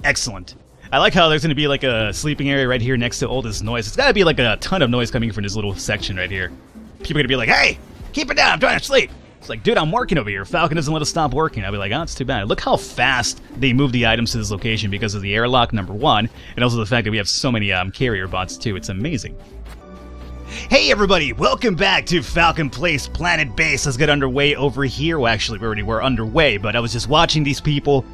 Excellent. I like how there's going to be like a sleeping area right here next to all this noise. It's got to be like a ton of noise coming from this little section right here. People are going to be like, hey, keep it down, I'm trying to sleep. It's like, dude, I'm working over here. Falcon doesn't let us stop working. I'll be like, oh, it's too bad. Look how fast they move the items to this location because of the airlock, number one, and also the fact that we have so many carrier bots, too. It's amazing. Hey, everybody. Welcome back to Falcon Place Planetbase. Let's get underway over here. Well, actually, we already were underway, but I was just watching these people,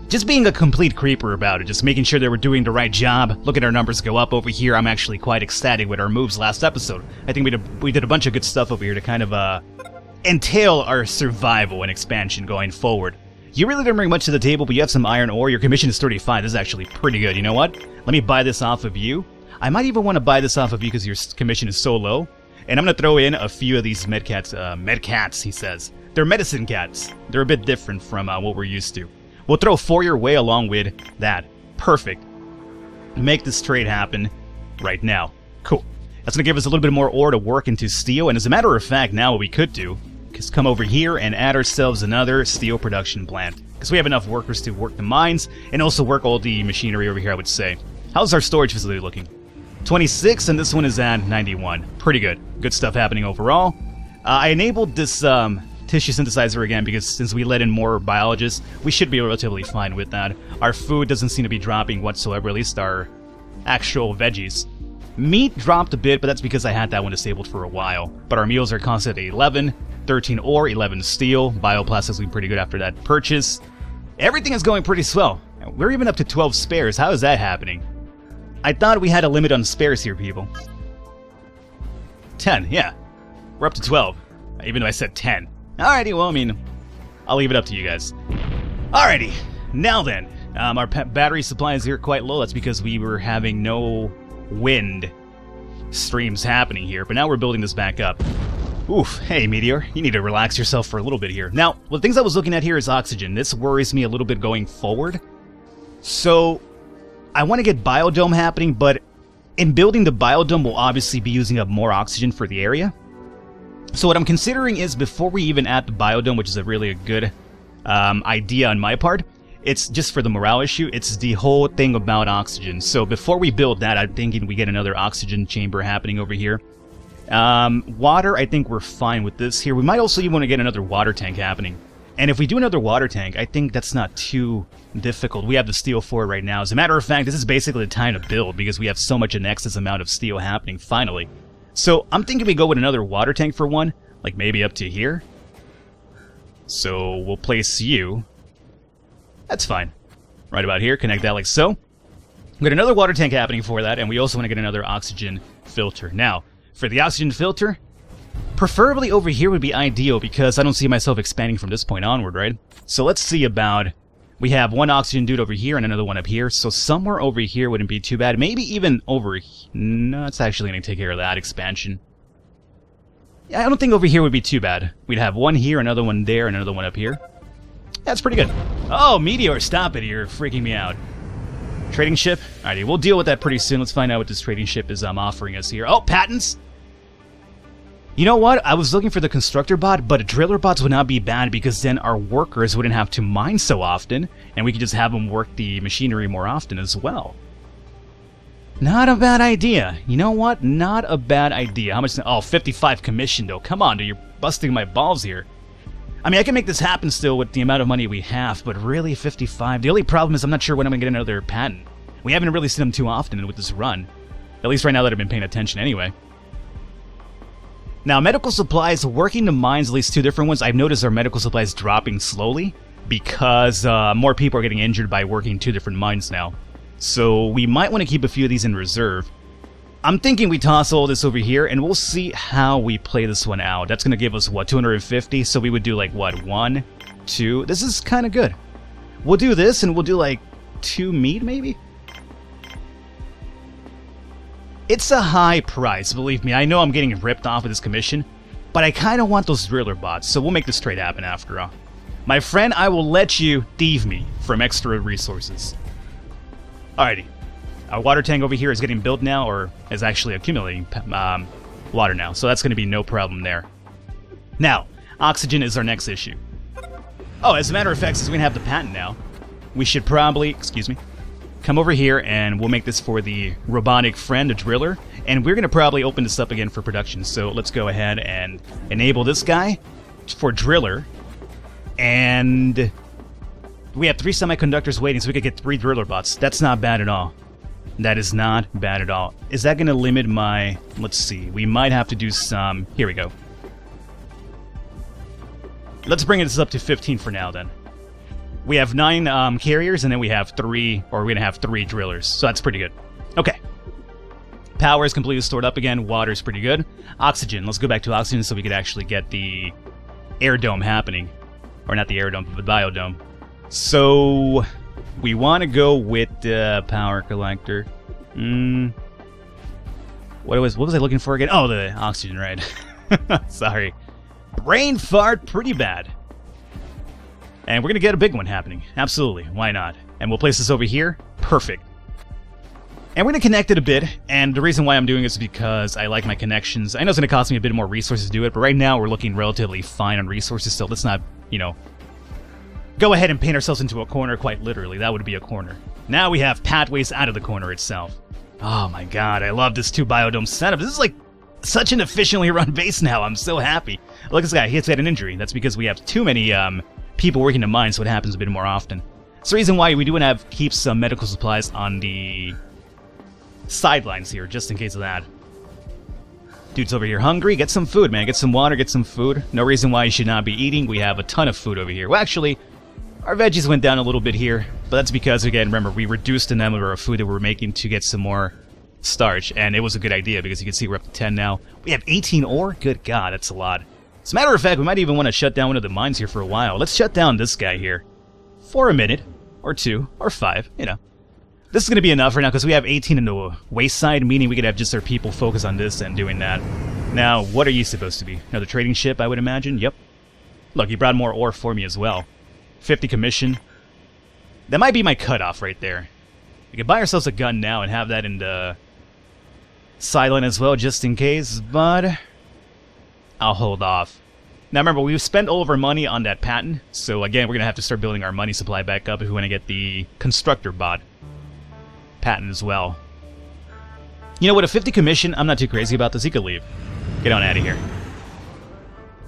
just being a complete creeper about it, just making sure they were doing the right job. Look at our numbers go up over here. I'm actually quite ecstatic with our moves last episode. I think we did a bunch of good stuff over here to kind of, entail our survival and expansion going forward. You really didn't bring much to the table, but you have some iron ore. Your commission is 35. This is actually pretty good. You know what? Let me buy this off of you. I might even want to buy this off of you because your commission is so low. And I'm going to throw in a few of these medcats, he says. They're medicine cats. They're a bit different from what we're used to. We'll throw 4 your way along with that. Perfect. Make this trade happen right now. Cool. That's going to give us a little bit more ore to work into steel. And as a matter of fact, now what we could do is come over here and add ourselves another steel production plant. Because we have enough workers to work the mines and also work all the machinery over here, I would say. How's our storage facility looking? 26, and this one is at 91. Pretty good. Good stuff happening overall. I enabled this tissue synthesizer again because since we let in more biologists, we should be relatively fine with that. Our food doesn't seem to be dropping whatsoever, at least our actual veggies. Meat dropped a bit, but that's because I had that one disabled for a while. But our meals are constant at 11, 13 ore, 11 steel. Bioplastics looking pretty good after that purchase. Everything is going pretty swell. We're even up to 12 spares. How is that happening? I thought we had a limit on spares here, people. 10, yeah. We're up to 12, even though I said 10. Alrighty, well, I mean, I'll leave it up to you guys. Alrighty, now then. Our battery supply is here quite low. That's because we were having no wind streams happening here, but now we're building this back up. Oof, hey Meteor, you need to relax yourself for a little bit here. Now, the things I was looking at here is oxygen. This worries me a little bit going forward. So, I want to get biodome happening, but in building the biodome, we'll obviously be using up more oxygen for the area. So what I'm considering is before we even add the biodome, which is a good idea on my part, it's just for the morale issue, it's the whole thing about oxygen. So before we build that, I'm thinking we get another oxygen chamber happening over here. Water, I think we're fine with this here. We might also even want to get another water tank happening. And if we do another water tank, I think that's not too difficult. We have the steel for it right now. As a matter of fact, this is basically the time to build because we have so much in excess amount of steel happening finally. So I'm thinking we go with another water tank for one, like maybe up to here. So we'll place you. That's fine. Right about here, connect that like so. We got another water tank happening for that, and we also want to get another oxygen filter. Now, for the oxygen filter, preferably over here would be ideal because I don't see myself expanding from this point onward, right? So let's see about... We have one oxygen dude over here and another one up here, so somewhere over here wouldn't be too bad. Maybe even over... No, it's actually going to take care of that expansion. Yeah, I don't think over here would be too bad. We'd have one here, another one there, and another one up here. That's pretty good. Oh, Meteor, stop it. You're freaking me out. Trading ship? Alrighty, we'll deal with that pretty soon. Let's find out what this trading ship is offering us here. Oh, patents! You know what? I was looking for the constructor bot, but driller bots would not be bad because then our workers wouldn't have to mine so often, and we could just have them work the machinery more often as well. Not a bad idea. You know what? Not a bad idea. How much? Oh, 55 commission, though. Come on, dude. You're busting my balls here. I mean, I can make this happen still with the amount of money we have, but really 55? The only problem is I'm not sure when I'm going to get another patent. We haven't really seen them too often with this run. At least right now that I've been paying attention anyway. Now, medical supplies, working the mines, at least 2 different ones, I've noticed our medical supplies dropping slowly because more people are getting injured by working 2 different mines now. So we might want to keep a few of these in reserve. I'm thinking we toss all this over here, and we'll see how we play this one out. That's going to give us, what, 250? So we would do, like, what, 1, 2? This is kind of good. We'll do this, and we'll do, like, 2 meat, maybe? It's a high price, believe me. I know I'm getting ripped off with this commission, but I kind of want those driller bots, so we'll make this trade happen after all. My friend, I will let you thieve me from extra resources. Alrighty. Our water tank over here is getting built now, or is actually accumulating water now, so that's going to be no problem there. Now, oxygen is our next issue. Oh, as a matter of fact, since we have the patent now, we should probably... Excuse me. come over here and we'll make this for the robotic friend, the driller. And we're going to probably open this up again for production. So let's go ahead and enable this guy for driller. And we have 3 semiconductors waiting, so we could get 3 driller bots. That's not bad at all. That is not bad at all. Is that going to limit my... Let's see. We might have to do some... Here we go. Let's bring this up to 15 for now, then. We have 9 carriers, and then we have 3... Or we're going to have 3 drillers. So that's pretty good. Okay. Power is completely stored up again. Water is pretty good. Oxygen. Let's go back to oxygen so we could actually get the air dome happening. Or not the air dome, but the biodome. So... we want to go with the power collector. What was I looking for again? Oh, the oxygen, right. Sorry. Brain fart, pretty bad. And we're going to get a big one happening. Absolutely. Why not? And we'll place this over here. Perfect. And we're going to connect it a bit. And the reason why I'm doing this is because I like my connections. I know it's going to cost me a bit more resources to do it, but right now we're looking relatively fine on resources, so let's not, you know, go ahead and paint ourselves into a corner, quite literally. That would be a corner. Now we have pathways out of the corner itself. Oh my god, I love this 2 biodome setup. This is like such an efficiently run base now. I'm so happy. Look at this guy. He's had an injury. That's because we have too many people working the mine, so it happens a bit more often. It's the reason why we do want to keep some medical supplies on the sidelines here, just in case of that. Dude's over here hungry. Get some food, man. Get some water, get some food. No reason why you should not be eating. We have a ton of food over here. Well, actually... our veggies went down a little bit here, but that's because, again, remember, we reduced the number of food that we're making to get some more starch, and it was a good idea because you can see we're up to 10 now. We have 18 ore? Good god, that's a lot. As a matter of fact, we might even want to shut down one of the mines here for a while. Let's shut down this guy here for a minute, or 2, or 5, you know. This is going to be enough right now because we have 18 in the waste side, meaning we could have just our people focus on this and doing that. Now, what are you supposed to be? Another trading ship, I would imagine? Yep. Look, he brought more ore for me as well. 50 commission. That might be my cutoff right there. We could buy ourselves a gun now and have that in the silent as well, just in case, but I'll hold off. Now remember, we've spent all of our money on that patent, so again, we're going to have to start building our money supply back up if we want to get the constructor bot patent as well. You know what, a 50 commission, I'm not too crazy about this. He could leave. Get on out of here.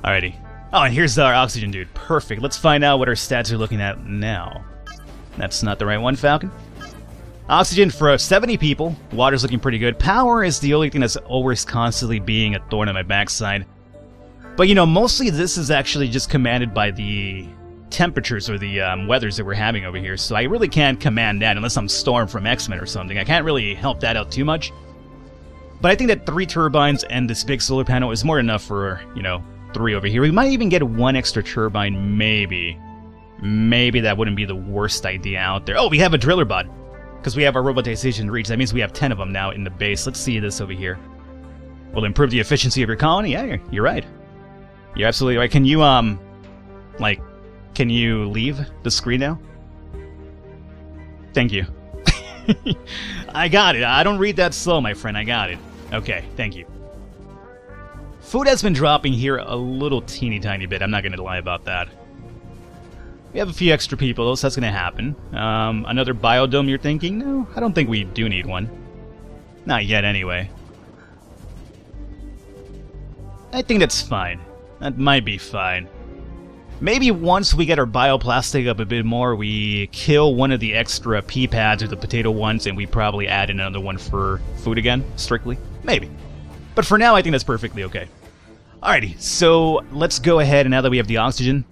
Alrighty. Oh, and here's our oxygen dude. Perfect. Let's find out what our stats are looking at now. That's not the right one, Falcon. Oxygen for 70 people. Water's looking pretty good. Power is the only thing that's always constantly being a thorn on my backside. But, you know, mostly this is actually just commanded by the temperatures or the weathers that we're having over here. So I really can't command that unless I'm Storm from X-Men or something. I can't really help that out too much. But I think that 3 turbines and this big solar panel is more than enough for, you know, 3 over here. We might even get 1 extra turbine, maybe. Maybe that wouldn't be the worst idea out there. Oh, we have a driller bot. Because we have our robotization reach. That means we have 10 of them now in the base. Let's see this over here. Will improve the efficiency of your colony? Yeah, you're right. You're absolutely right. Can you, like, can you leave the screen now? Thank you. I got it. I don't read that slow, my friend. I got it. Okay, thank you. Food has been dropping here a little teeny tiny bit. I'm not going to lie about that. We have a few extra people, though, so that's going to happen. Another biodome, you're thinking? No, I don't think we do need one. Not yet, anyway. I think that's fine. That might be fine. Maybe once we get our bioplastic up a bit more, we kill one of the extra pea pads or the potato ones, and we probably add in another one for food again, strictly. Maybe. But for now, I think that's perfectly okay. Alrighty, so let's go ahead, and now that we have the oxygen,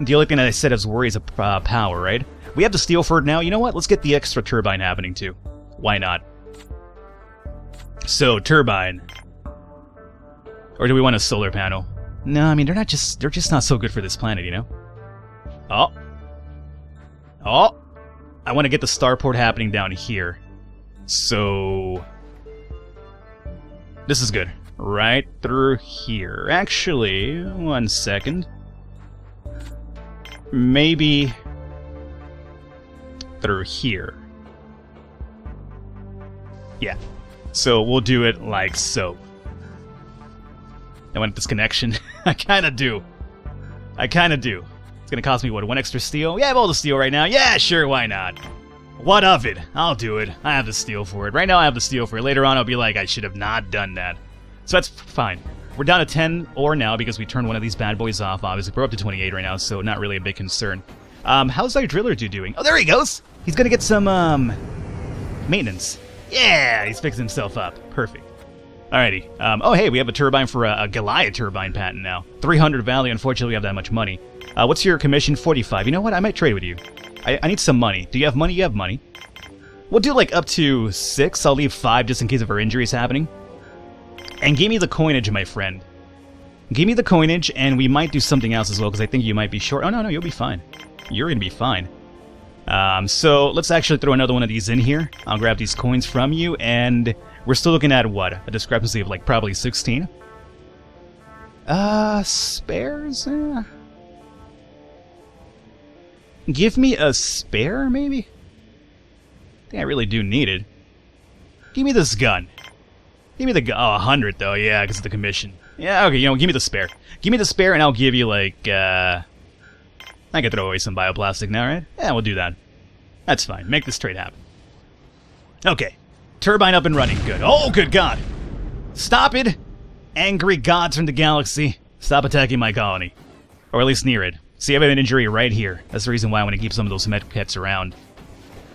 the only thing that I said is worry is power, right? We have the steel for it now. You know what? Let's get the extra turbine happening, too. Why not? So, turbine. Or do we want a solar panel? No, I mean, they're just not so good for this planet, you know? Oh. Oh! I want to get the starport happening down here. So... this is good. Right through here. Actually, 1 second. Maybe... through here. Yeah. So we'll do it like so. I want this connection. I kinda do. I kinda do. It's gonna cost me, what, 1 extra steel? Yeah, I have all the steel right now. Yeah, sure, why not? What of it? I'll do it. I have the steel for it. Right now I have the steel for it. Later on I'll be like, I should have not done that. So that's fine. We're down to 10 ore now because we turned one of these bad boys off, obviously. We're up to 28 right now, so not really a big concern. How's our driller dude doing? Oh, there he goes! He's gonna get some, maintenance. Yeah, he's fixing himself up. Perfect. Alrighty. Oh, hey, we have a turbine for a Goliath turbine patent now. 300 value. Unfortunately, we have that much money. What's your commission? 45. You know what? I might trade with you. I need some money. Do you have money? You have money. We'll do, like, up to 6. I'll leave 5 just in case of our injuries happening. And give me the coinage, my friend. Give me the coinage, and we might do something else as well, because I think you might be short. Oh, no, you'll be fine. You're going to be fine. So let's actually throw another one of these in here. I'll grab these coins from you, and we're still looking at, what? A discrepancy of, like, probably 16? Spares? Give me a spare, maybe? I think I really do need it. Give me this gun. Give me the gun. Oh, 100, though. Yeah, because of the commission. Yeah, okay, give me the spare. Give me the spare, and I'll give you, like, I can throw away some bioplastic now, right? Yeah, we'll do that. That's fine. Make this trade happen. Okay. Turbine up and running. Good. Oh, good God. Stop it! Angry gods from the galaxy. Stop attacking my colony. Or at least near it. See, I have an injury right here. That's the reason why I want to keep some of those med kits around.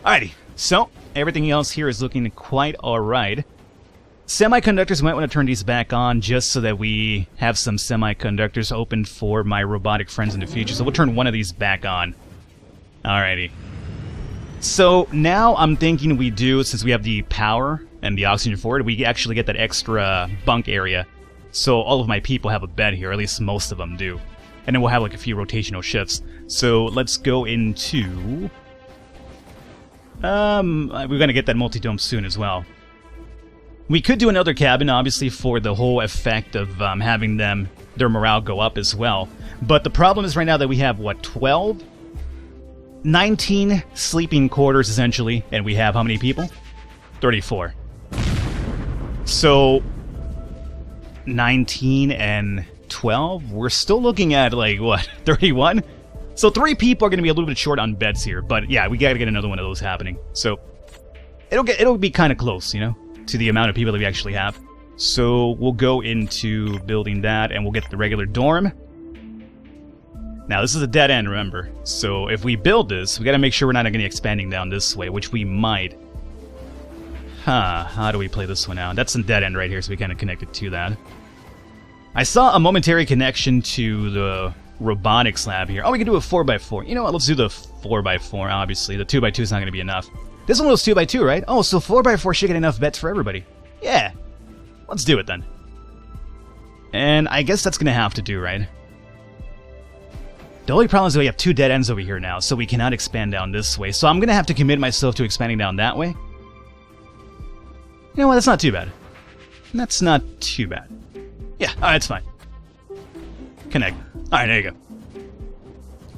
Alrighty. So, everything else here is looking quite alright. Semiconductors, we might want to turn these back on just so that we have some semiconductors open for my robotic friends in the future. So we'll turn one of these back on. Alrighty. So now I'm thinking we do, since we have the power and the oxygen for it, we actually get that extra bunk area. So all of my people have a bed here, or at least most of them do. And then we'll have like a few rotational shifts. So let's go into... we're going to get that multi-dome soon as well. We could do another cabin, obviously, for the whole effect of having their morale go up as well. But the problem is right now that we have, what, 12? 19 sleeping quarters, essentially. And we have how many people? 34. So, 19 and 12? We're still looking at, like, what, 31? So 3 people are going to be a little bit short on beds here. But, yeah, we got to get another one of those happening. So, it'll be kind of close, you know? To the amount of people that we actually have. So we'll go into building that and we'll get the regular dorm. Now this is a dead end, remember. So if we build this, we gotta make sure we're not going to be expanding down this way, which we might. How do we play this one out? That's a dead end right here, so we kind of connected to that. I saw a momentary connection to the robotics lab here. Oh, we can do a 4x4. You know what, let's do the 4x4, obviously. The 2x2 is not going to be enough. This one was 2x2, right? Oh, so 4x4 should get enough beds for everybody. Yeah. Let's do it then. And I guess that's going to have to do, right? The only problem is that we have 2 dead ends over here now, so we cannot expand down this way. So I'm going to have to commit myself to expanding down that way. You know what? That's not too bad. That's not too bad. Yeah, alright, that's fine. Connect. Alright, there you go.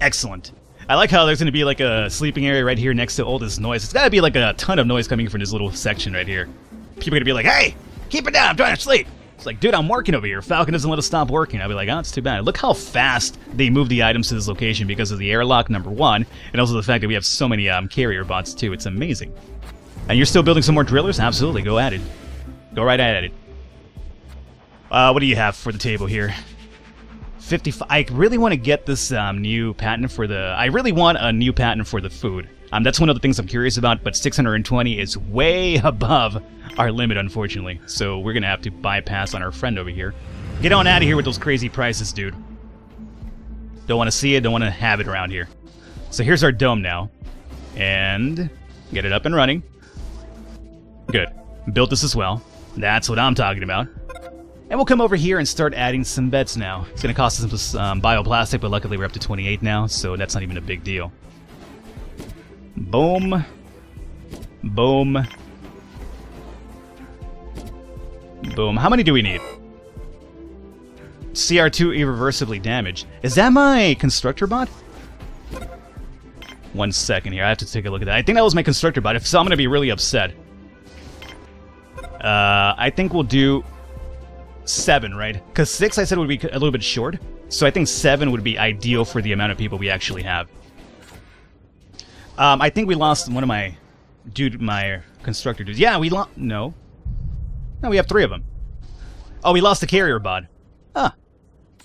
Excellent. I like how there's going to be like a sleeping area right here next to all this noise. It's got to be like a ton of noise coming from this little section right here. People are going to be like, hey, keep it down, I'm trying to sleep. It's like, dude, I'm working over here. Falcon doesn't let us stop working. I'll be like, oh, it's too bad. Look how fast they move the items to this location because of the airlock, number 1, and also the fact that we have so many carrier bots too. It's amazing. And you're still building some more drillers? Absolutely, go at it. Go right at it. What do you have for the table here? 55. I really want to get this new patent for the... I really want a new patent for the food. That's one of the things I'm curious about, but 620 is way above our limit, unfortunately. So we're going to have to bypass on our friend over here. Get on out of here with those crazy prices, dude. Don't want to see it, don't want to have it around here. So here's our dome now. And get it up and running. Good. Built this as well. That's what I'm talking about. And we'll come over here and start adding some beds now. It's going to cost us some bioplastic, but luckily we're up to 28 now, so that's not even a big deal. Boom. Boom. Boom. How many do we need? CR2 irreversibly damaged. Is that my constructor bot? 1 second here. I have to take a look at that. I think that was my constructor bot. If so, I'm going to be really upset. I think we'll do 7, right? Because 6 I said would be a little bit short. So I think 7 would be ideal for the amount of people we actually have. I think we lost one of my dude, my constructor dudes. Yeah, we lost. No, we have 3 of them. Oh, we lost the carrier bod. Ah,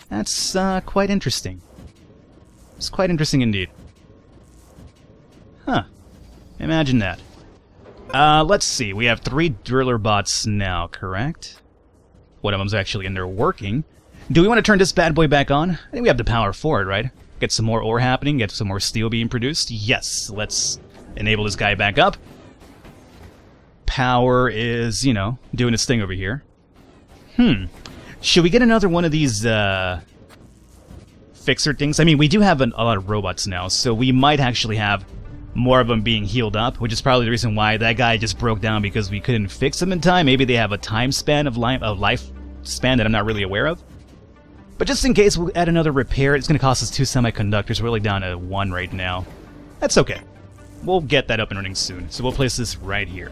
that's quite interesting. It's quite interesting indeed. Huh. Imagine that. Let's see. We have 3 driller bots now, correct? One of them's actually in there working. Do we want to turn this bad boy back on? I think we have the power for it, right? Get some more ore happening, get some more steel being produced. Yes, let's enable this guy back up. Power is, you know, doing its thing over here. Should we get another one of these, fixer things? I mean, we do have a lot of robots now, so we might actually have more of them being healed up, which is probably the reason why that guy just broke down, because we couldn't fix him in time. Maybe they have a time span of life span that I'm not really aware of. But just in case, we'll add another repair. It's going to cost us 2 semiconductors. We're really down to 1 right now. That's okay. We'll get that up and running soon. So we'll place this right here.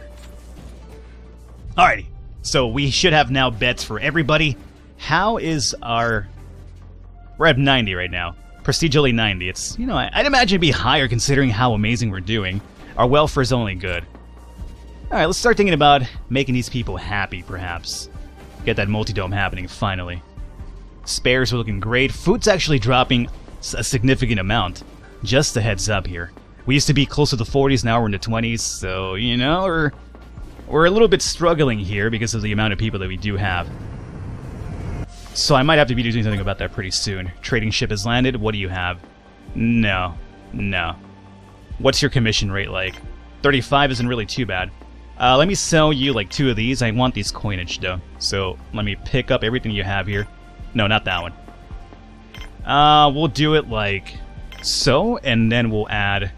Alrighty. So we should have now beds for everybody. How is our... We're at 90 right now. Prestige only 90. It's, you know, I'd imagine it'd be higher considering how amazing we're doing. Our welfare is only good. Alright, let's start thinking about making these people happy, perhaps. Get that multi-dome happening, finally. Spares are looking great. Food's actually dropping a significant amount. Just a heads up here. We used to be close to the 40s, now we're in the 20s, so, you know, we're a little bit struggling here because of the amount of people that we do have. So I might have to be doing something about that pretty soon. Trading ship has landed. What do you have? No. What's your commission rate like? 35 isn't really too bad. Let me sell you like 2 of these. I want these coinage though. So let me pick up everything you have here. No, not that one. We'll do it like so, and then we'll add...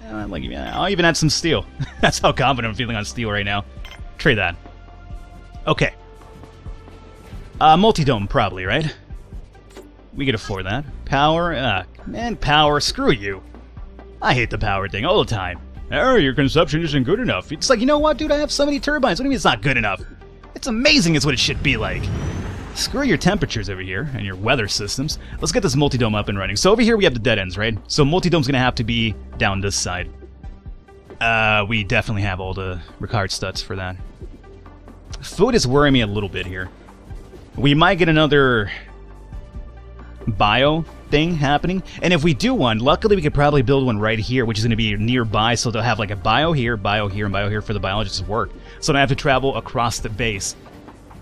I'll even add some steel. That's how confident I'm feeling on steel right now. Trade that. Okay. Multi-dome probably, right? We could afford that. Power? Man, power, screw you. I hate the power thing all the time. Oh, your consumption isn't good enough. It's like, you know what, dude, I have so many turbines. What do you mean it's not good enough? It's amazing is what it should be like. Screw your temperatures over here and your weather systems. Let's get this multi-dome up and running. So over here we have the dead ends, right? So multi-dome's gonna have to be down this side. We definitely have all the Ricard studs for that. Food is worrying me a little bit here. We might get another bio thing happening. And if we do one, luckily we could probably build one right here, which is going to be nearby. So they'll have like a bio here, and bio here for the biologists to work. So I don't have to travel across the base.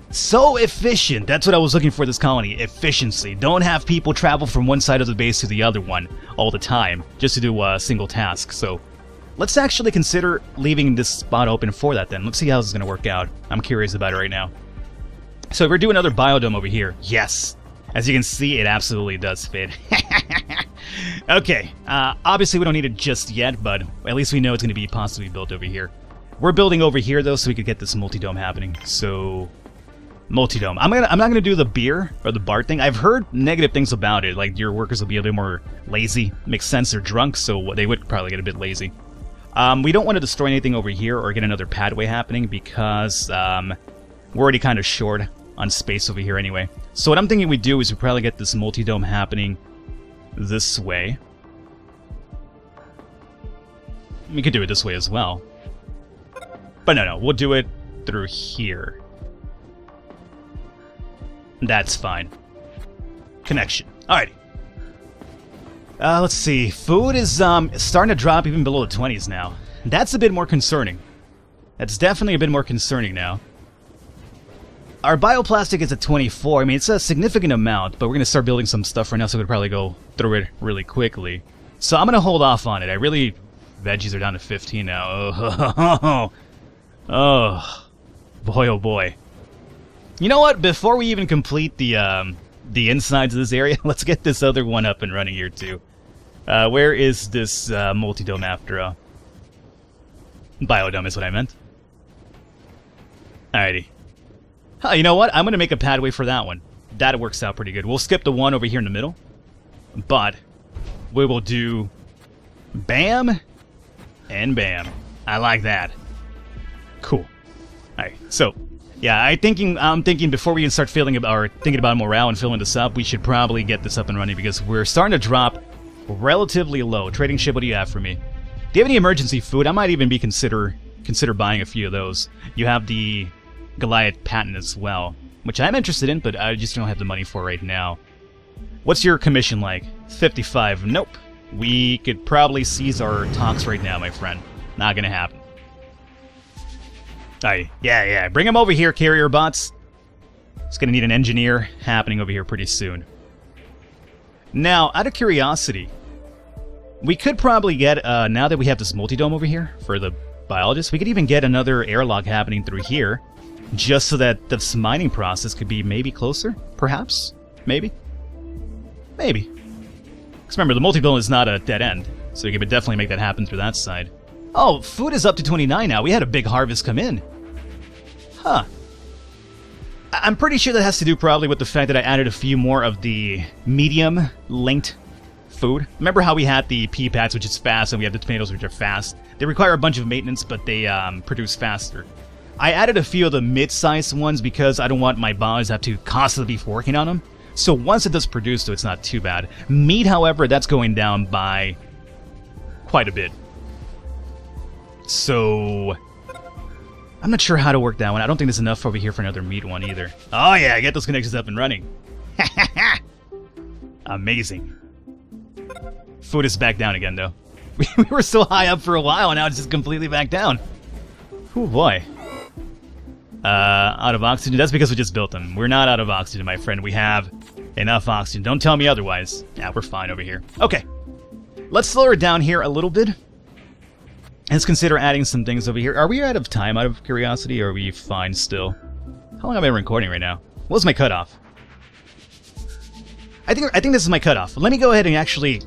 So efficient. That's what I was looking for this colony. Efficiency. Don't have people travel from one side of the base to the other one all the time just to do a single task. So let's actually consider leaving this spot open for that then. Let's see how this is going to work out. I'm curious about it right now. So if we're doing another biodome over here, yes. As you can see, it absolutely does fit. Okay, obviously we don't need it just yet, but at least we know it's going to be possibly built over here. We're building over here though, so we could get this multi-dome happening. So, multi-dome. I'm not gonna do the beer or the bar thing. I've heard negative things about it, like your workers will be a bit more lazy. Makes sense, they're drunk, so they would probably get a bit lazy. We don't want to destroy anything over here or get another padway happening because we're already kind of short on space over here anyway. So what I'm thinking we do is we probably get this multi-dome happening this way. We could do it this way as well. But no, we'll do it through here. That's fine. Connection. Alrighty. Let's see. Food is starting to drop even below the 20s now. That's a bit more concerning. That's definitely a bit more concerning now. Our bioplastic is at 24. I mean, it's a significant amount, but we're going to start building some stuff right now, so we could probably go through it really quickly. So I'm going to hold off on it. Veggies are down to 15 now. Oh, boy, oh boy. You know what? Before we even complete the insides of this area, let's get this other one up and running here, too. Where is this multi-dome after all? Biodome is what I meant. Alrighty. Oh, you know what? I'm going to make a padway for that one. That works out pretty good. We'll skip the one over here in the middle. But we will do bam and bam. I like that. Cool. Alright, so yeah, I'm thinking before we even start thinking about morale and filling this up, we should probably get this up and running because we're starting to drop relatively low. Trading ship, what do you have for me? Do you have any emergency food? I might even be consider buying a few of those. You have the Goliath patent as well, which I'm interested in, but I just don't have the money for right now. What's your commission like? 55. Nope. We could probably seize our talks right now, my friend. Not gonna happen. Aye, yeah. Bring them over here, carrier bots. It's gonna need an engineer happening over here pretty soon. Now, out of curiosity, we could probably get, now that we have this multi-dome over here for the biologists, we could even get another airlock happening through here, just so that this mining process could be maybe closer, perhaps? Maybe? Maybe. Because remember, the multi-dome is not a dead end, so we could definitely make that happen through that side. Oh, food is up to 29 now. We had a big harvest come in. Huh. I'm pretty sure that has to do probably with the fact that I added a few more of the medium-linked food. Remember how we had the pea pads, which is fast, and we have the tomatoes, which are fast? They require a bunch of maintenance, but they produce faster. I added a few of the mid-sized ones because I don't want my bots to have to constantly be working on them. So once it does produce, though, it's not too bad. Meat, however, that's going down by quite a bit. So I'm not sure how to work that one. I don't think there's enough over here for another meat one either. Oh yeah, get those connections up and running. Amazing. Food is back down again, though. We were so high up for a while, and now it's just completely back down. Oh boy. Out of oxygen? That's because we just built them. We're not out of oxygen, my friend. We have enough oxygen. Don't tell me otherwise. Yeah, we're fine over here. Okay. Let's slow her down here a little bit. Let's consider adding some things over here. Are we out of time, out of curiosity, or are we fine still? How long have I been recording right now? What was my cutoff? I think this is my cutoff. Let me go ahead and actually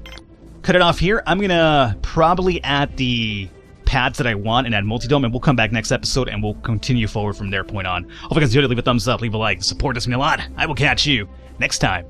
cut it off here. I'm gonna probably add the pads that I want and add multi-dome, and we'll come back next episode and we'll continue forward from there point on. Hope you guys enjoyed it. Leave a thumbs up, leave a like. Support us a lot. I will catch you next time.